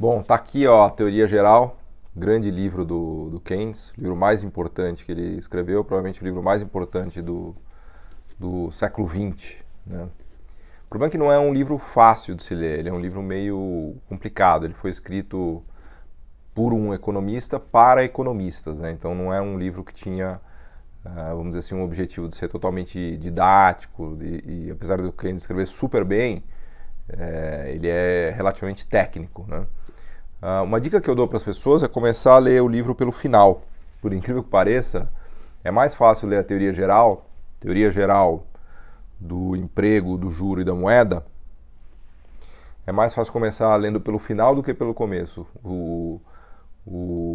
Bom, tá aqui ó, a Teoria Geral, grande livro do Keynes, o livro mais importante que ele escreveu, provavelmente o livro mais importante do século XX, né? O problema é que não é um livro fácil de se ler, ele é um livro meio complicado, ele foi escrito por um economista para economistas, né? Então não é um livro que tinha, vamos dizer assim, um objetivo de ser totalmente didático e apesar do Keynes escrever super bem, ele é relativamente técnico, né? Uma dica que eu dou para as pessoas é começar a ler o livro pelo final. Por incrível que pareça, é mais fácil ler a teoria geral do emprego, do juro e da moeda. É mais fácil começar lendo pelo final do que pelo começo. O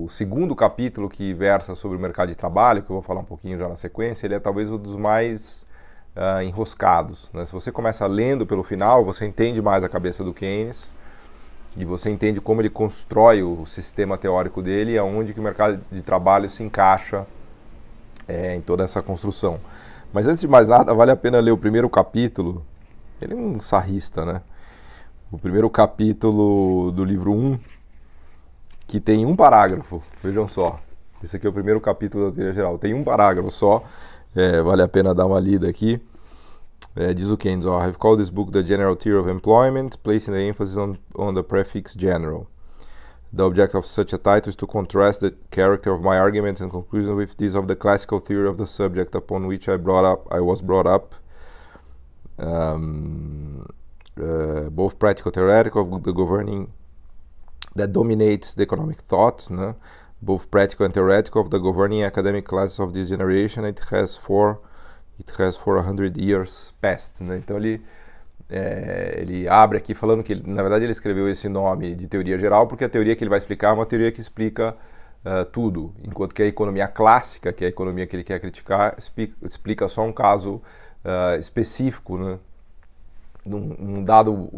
segundo capítulo, que versa sobre o mercado de trabalho, que eu vou falar um pouquinho já na sequência, ele é talvez um dos mais enroscados, né? Se você começa lendo pelo final, você entende mais a cabeça do Keynes e você entende como ele constrói o sistema teórico dele e aonde que o mercado de trabalho se encaixa em toda essa construção. Mas antes de mais nada, vale a pena ler o primeiro capítulo. Ele é um sarrista, né? O primeiro capítulo do livro 1, que tem um parágrafo, vejam só. Esse aqui é o primeiro capítulo da teoria geral, tem um parágrafo só, vale a pena dar uma lida aqui. Diz o Keynes, I have called this book The General Theory of Employment, placing the emphasis on the prefix general. The object of such a title is to contrast the character of my arguments and conclusions with this of the classical theory of the subject upon which I was brought up, both practical and theoretical, of the governing that dominates the economic thought, né? Both practical and theoretical of the governing academic classes of this generation. It has for 100 years past, né? Então ele abre aqui falando que, na verdade, ele escreveu esse nome de teoria geral porque a teoria que ele vai explicar é uma teoria que explica tudo, enquanto que a economia clássica, que é a economia que ele quer criticar, explica só um caso específico, né?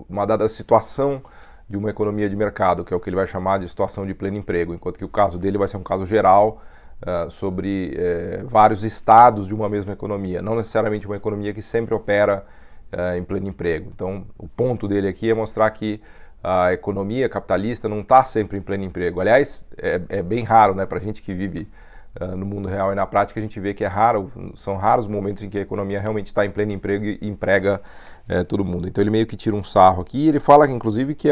Uma dada situação de uma economia de mercado, que é o que ele vai chamar de situação de pleno emprego, enquanto que o caso dele vai ser um caso geral sobre vários estados de uma mesma economia, não necessariamente uma economia que sempre opera em pleno emprego. Então, o ponto dele aqui é mostrar que a economia capitalista não está sempre em pleno emprego. Aliás, é bem raro, né, para a gente que vive no mundo real e na prática, a gente vê que são raros momentos em que a economia realmente está em pleno emprego e emprega todo mundo. Então ele meio que tira um sarro aqui, ele fala que inclusive que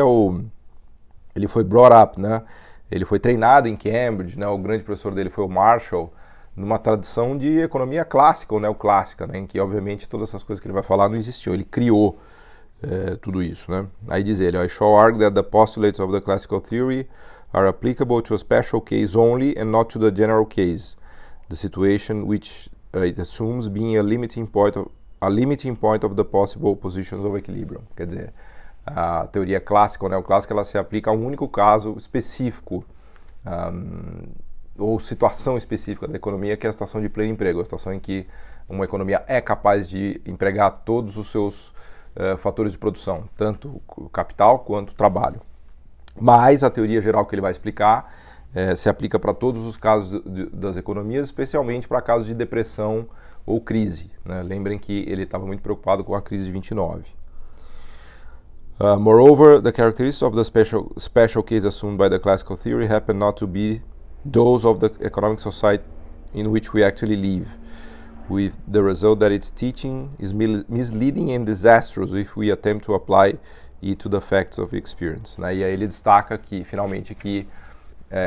ele foi brought up, né? Ele foi treinado em Cambridge, né? O grande professor dele foi o Marshall, numa tradição de economia clássica ou neoclássica, né? Em que obviamente todas essas coisas que ele vai falar não existiam, ele criou tudo isso, né? Aí diz ele, I shall argue that the postulates of the classical theory are applicable to a special case only and not to the general case, the situation which it assumes being a limiting point of the possible positions of equilibrium. Quer dizer, a teoria clássica ou neoclássica ela se aplica a um único caso específico ou situação específica da economia, que é a situação de pleno emprego, a situação em que uma economia é capaz de empregar todos os seus fatores de produção, tanto o capital quanto o trabalho. Mas a teoria geral que ele vai explicar se aplica para todos os casos das economias, especialmente para casos de depressão ou crise, né? Lembrem que ele estava muito preocupado com a crise de 29. Moreover, the characteristics of the special case assumed by the classical theory happen not to be those of the economic society in which we actually live, with the result that its teaching is misleading and disastrous if we attempt to apply it to the facts of experience, né? E aí ele destaca que, finalmente, que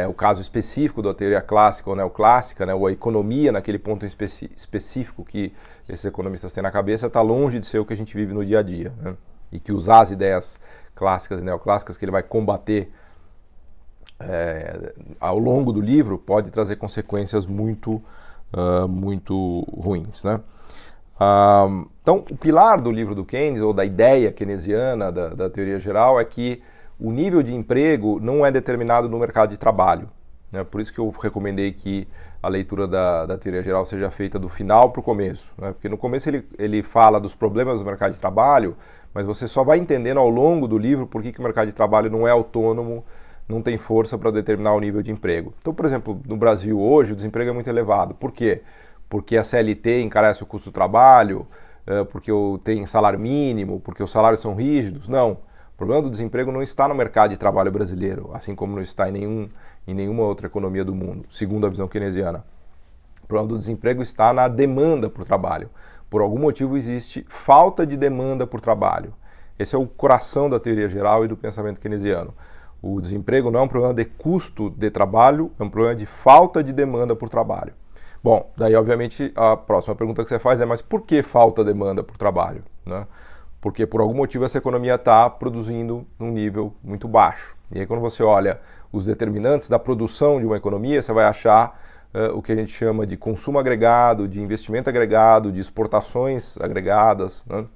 o caso específico da teoria clássica ou neoclássica, né, ou a economia naquele ponto específico que esses economistas têm na cabeça, está longe de ser o que a gente vive no dia a dia, né? E que usar as ideias clássicas e neoclássicas que ele vai combater ao longo do livro pode trazer consequências muito ruins, né? Então, o pilar do livro do Keynes, ou da ideia keynesiana da teoria geral, é que o nível de emprego não é determinado no mercado de trabalho, né? Por isso que eu recomendei que a leitura da teoria geral seja feita do final para o começo, né? Porque no começo ele fala dos problemas do mercado de trabalho, mas você só vai entendendo ao longo do livro por que o mercado de trabalho não é autônomo, não tem força para determinar o nível de emprego. Então, por exemplo, no Brasil hoje o desemprego é muito elevado. Por quê? Porque a CLT encarece o custo do trabalho, porque tem salário mínimo, porque os salários são rígidos? Não. problema do desemprego não está no mercado de trabalho brasileiro, assim como não está em nenhuma outra economia do mundo, segundo a visão keynesiana. O problema do desemprego está na demanda por trabalho. Por algum motivo existe falta de demanda por trabalho. Esse é o coração da teoria geral e do pensamento keynesiano. O desemprego não é um problema de custo de trabalho, é um problema de falta de demanda por trabalho. Bom, daí obviamente a próxima pergunta que você faz é, mas por que falta demanda por trabalho, né? Porque por algum motivo essa economia está produzindo num nível muito baixo. E aí quando você olha os determinantes da produção de uma economia, você vai achar o que a gente chama de consumo agregado, de investimento agregado, de exportações agregadas, né?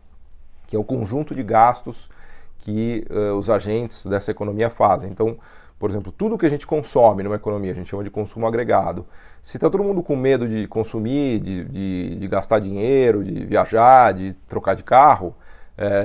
Que é o conjunto de gastos que os agentes dessa economia fazem. Então, por exemplo, tudo que a gente consome numa economia, a gente chama de consumo agregado. Se está todo mundo com medo de consumir, de gastar dinheiro, de viajar, de trocar de carro,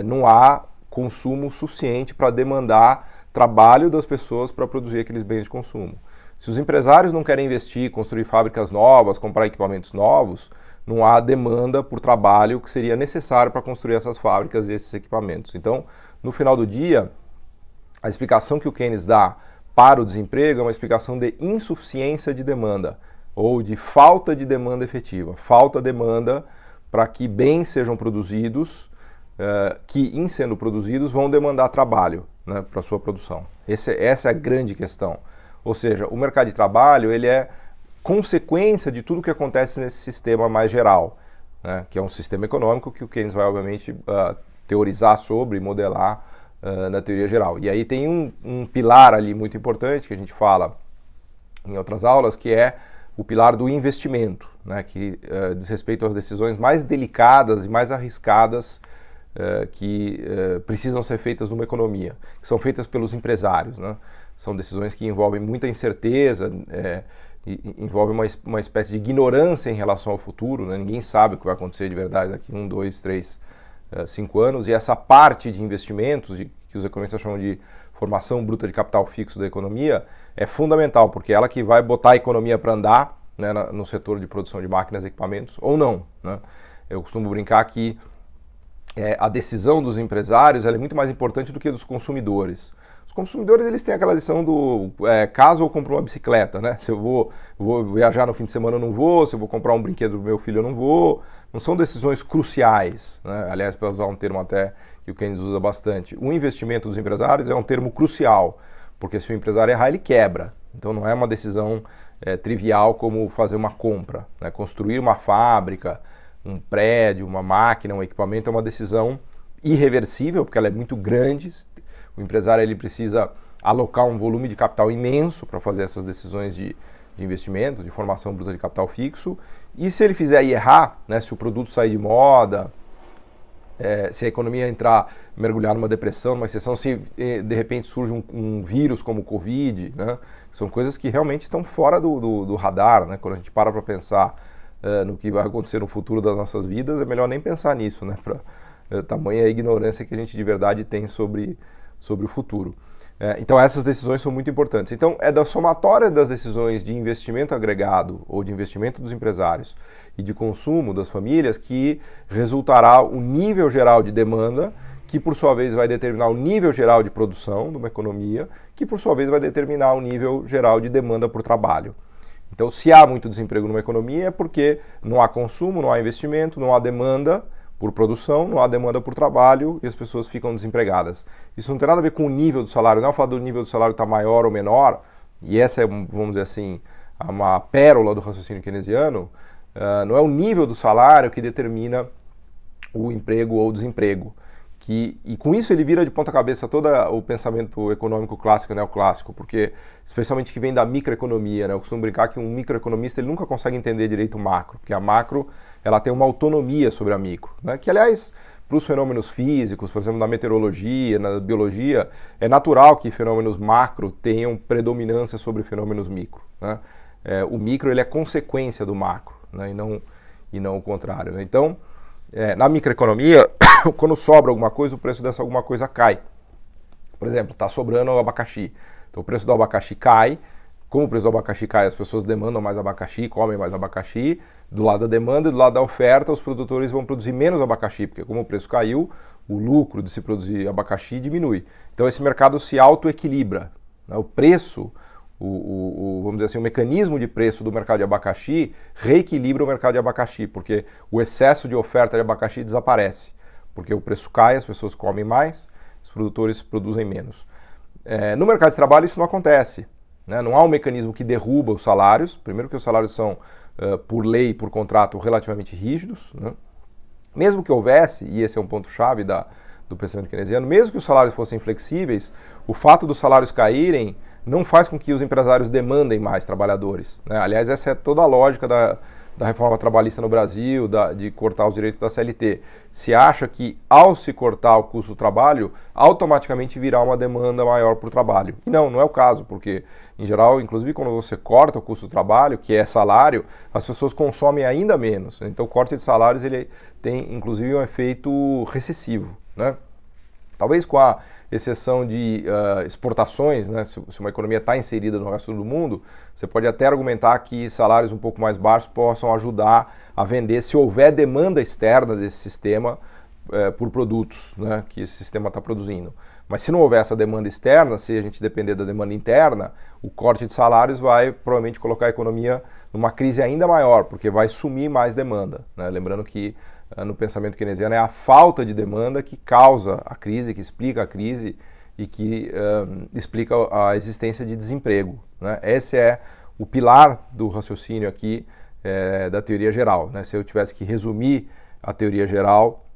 não há consumo suficiente para demandar trabalho das pessoas para produzir aqueles bens de consumo. Se os empresários não querem investir, construir fábricas novas, comprar equipamentos novos, não há demanda por trabalho que seria necessário para construir essas fábricas e esses equipamentos. Então, no final do dia, a explicação que o Keynes dá para o desemprego é uma explicação de insuficiência de demanda ou de falta de demanda efetiva. Falta demanda para que bens sejam produzidos que, em sendo produzidos, vão demandar trabalho, né, para a sua produção. Essa é a grande questão. Ou seja, o mercado de trabalho ele é consequência de tudo que acontece nesse sistema mais geral, né, que é um sistema econômico que o Keynes vai, obviamente, teorizar sobre e modelar na teoria geral. E aí tem um pilar ali muito importante que a gente fala em outras aulas, que é o pilar do investimento, né, que diz respeito às decisões mais delicadas e mais arriscadas que precisam ser feitas numa economia, que são feitas pelos empresários, né? São decisões que envolvem muita incerteza, envolvem uma espécie de ignorância em relação ao futuro, né? Ninguém sabe o que vai acontecer de verdade daqui 1, 2, 3, 5 anos, e essa parte de investimentos, que os economistas chamam de formação bruta de capital fixo da economia, é fundamental, porque é ela que vai botar a economia para andar, né, no setor de produção de máquinas e equipamentos, ou não, né? Eu costumo brincar que a decisão dos empresários ela é muito mais importante do que dos consumidores. Os consumidores eles têm aquela decisão do caso eu compro uma bicicleta, né? Se eu vou viajar no fim de semana eu não vou, se eu vou comprar um brinquedo do meu filho eu não vou. Não são decisões cruciais, né? Aliás, para usar um termo até que o Keynes usa bastante, o investimento dos empresários é um termo crucial, porque se o empresário errar ele quebra. Então não é uma decisão trivial como fazer uma compra, né? Construir uma fábrica, um prédio, uma máquina, um equipamento é uma decisão irreversível, porque ela é muito grande. O empresário ele precisa alocar um volume de capital imenso para fazer essas decisões de investimento, de formação bruta de capital fixo. E se ele fizer e errar, né, se o produto sair de moda, se a economia mergulhar numa depressão, numa recessão, se de repente surge um vírus como o Covid, né, são coisas que realmente estão fora do radar, né, quando a gente para pensar no que vai acontecer no futuro das nossas vidas, é melhor nem pensar nisso, né? Tamanha a ignorância que a gente de verdade tem sobre o futuro. Então essas decisões são muito importantes. Então é da somatória das decisões de investimento agregado ou de investimento dos empresários e de consumo das famílias que resultará o nível geral de demanda, que por sua vez vai determinar o nível geral de produção de uma economia, que por sua vez vai determinar o nível geral de demanda por trabalho. Então, se há muito desemprego numa economia é porque não há consumo, não há investimento, não há demanda por produção, não há demanda por trabalho e as pessoas ficam desempregadas. Isso não tem nada a ver com o nível do salário, não é falar do nível do salário estar maior ou menor, e essa é, vamos dizer assim, uma pérola do raciocínio keynesiano, não é o nível do salário que determina o emprego ou o desemprego. E com isso ele vira de ponta cabeça todo o pensamento econômico clássico e neoclássico, porque especialmente que vem da microeconomia, né? Eu costumo brincar que um microeconomista ele nunca consegue entender direito o macro, porque a macro ela tem uma autonomia sobre a micro, né? Que aliás, para os fenômenos físicos, por exemplo, na meteorologia, na biologia, é natural que fenômenos macro tenham predominância sobre fenômenos micro, né? O micro ele é consequência do macro, né? e não o contrário, né? Então, na microeconomia, quando sobra alguma coisa, o preço dessa alguma coisa cai. Por exemplo, está sobrando o abacaxi. Então o preço do abacaxi cai. Como o preço do abacaxi cai, as pessoas demandam mais abacaxi, comem mais abacaxi. Do lado da demanda e do lado da oferta, os produtores vão produzir menos abacaxi, porque como o preço caiu, o lucro de se produzir abacaxi diminui. Então esse mercado se autoequilibra, né? O preço, vamos dizer assim, o mecanismo de preço do mercado de abacaxi reequilibra o mercado de abacaxi, porque o excesso de oferta de abacaxi desaparece, porque o preço cai, as pessoas comem mais, os produtores produzem menos. No mercado de trabalho isso não acontece, né? Não há um mecanismo que derruba os salários, primeiro que os salários são, por lei, por contrato, relativamente rígidos, né? Mesmo que houvesse, e esse é um ponto-chave do pensamento keynesiano, mesmo que os salários fossem flexíveis, o fato dos salários caírem não faz com que os empresários demandem mais trabalhadores, né? Aliás, essa é toda a lógica da reforma trabalhista no Brasil, de cortar os direitos da CLT. Se acha que, ao se cortar o custo do trabalho, automaticamente virá uma demanda maior por trabalho. E não é o caso, porque, em geral, inclusive quando você corta o custo do trabalho, que é salário, as pessoas consomem ainda menos. Então, o corte de salários ele tem, inclusive, um efeito recessivo, né? Talvez com a exceção de exportações, né? Se uma economia está inserida no resto do mundo, você pode até argumentar que salários um pouco mais baixos possam ajudar a vender se houver demanda externa desse sistema por produtos, né, que esse sistema está produzindo. Mas se não houver essa demanda externa, se a gente depender da demanda interna, o corte de salários vai provavelmente colocar a economia numa crise ainda maior, porque vai sumir mais demanda, né? Lembrando que no pensamento keynesiano é a falta de demanda que causa a crise, que explica a crise e que explica a existência de desemprego, né? Esse é o pilar do raciocínio aqui da teoria geral, né? Se eu tivesse que resumir a teoria geral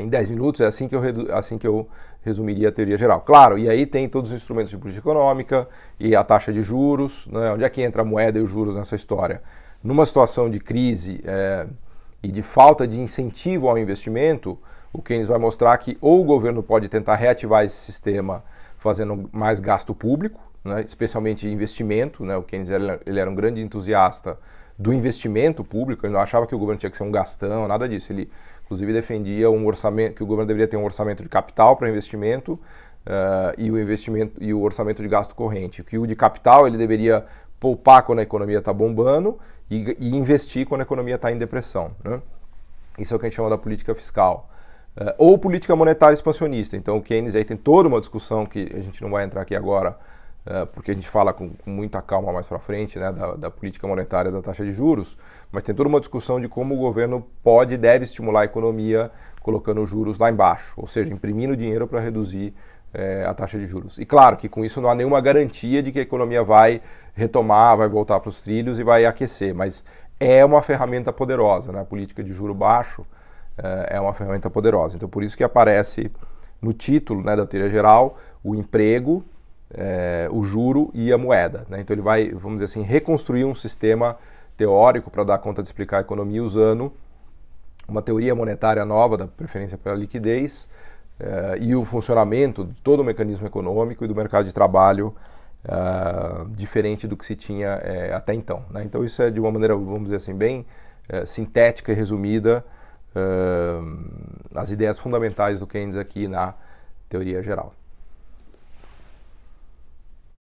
em 10 minutos, é assim que eu resumiria a teoria geral. Claro, e aí tem todos os instrumentos de política econômica e a taxa de juros, né? Onde é que entra a moeda e os juros nessa história? Numa situação de crise e de falta de incentivo ao investimento, o Keynes vai mostrar que ou o governo pode tentar reativar esse sistema fazendo mais gasto público, né, especialmente investimento, né? O Keynes ele era um grande entusiasta do investimento público, ele não achava que o governo tinha que ser um gastão, nada disso. Ele, inclusive, defendia um orçamento, que o governo deveria ter um orçamento de capital para investimento, e o orçamento de gasto corrente. Que o de capital ele deveria poupar quando a economia está bombando e investir quando a economia está em depressão, né? Isso é o que a gente chama da política fiscal. Ou política monetária expansionista. Então o Keynes aí tem toda uma discussão que a gente não vai entrar aqui agora, porque a gente fala com muita calma mais para frente, né, da política monetária da taxa de juros, mas tem toda uma discussão de como o governo pode e deve estimular a economia colocando os juros lá embaixo, ou seja, imprimindo dinheiro para reduzir a taxa de juros. E claro que com isso não há nenhuma garantia de que a economia vai retomar, vai voltar para os trilhos e vai aquecer, mas é uma ferramenta poderosa, né? A política de juro baixo é uma ferramenta poderosa. Então por isso que aparece no título, né, da teoria geral o emprego, o juro e a moeda, né? Então ele vai, vamos dizer assim, reconstruir um sistema teórico para dar conta de explicar a economia usando uma teoria monetária nova da preferência pela liquidez e o funcionamento de todo o mecanismo econômico e do mercado de trabalho diferente do que se tinha até então, né? Então isso é de uma maneira, vamos dizer assim, bem sintética e resumida as ideias fundamentais do Keynes aqui na teoria geral.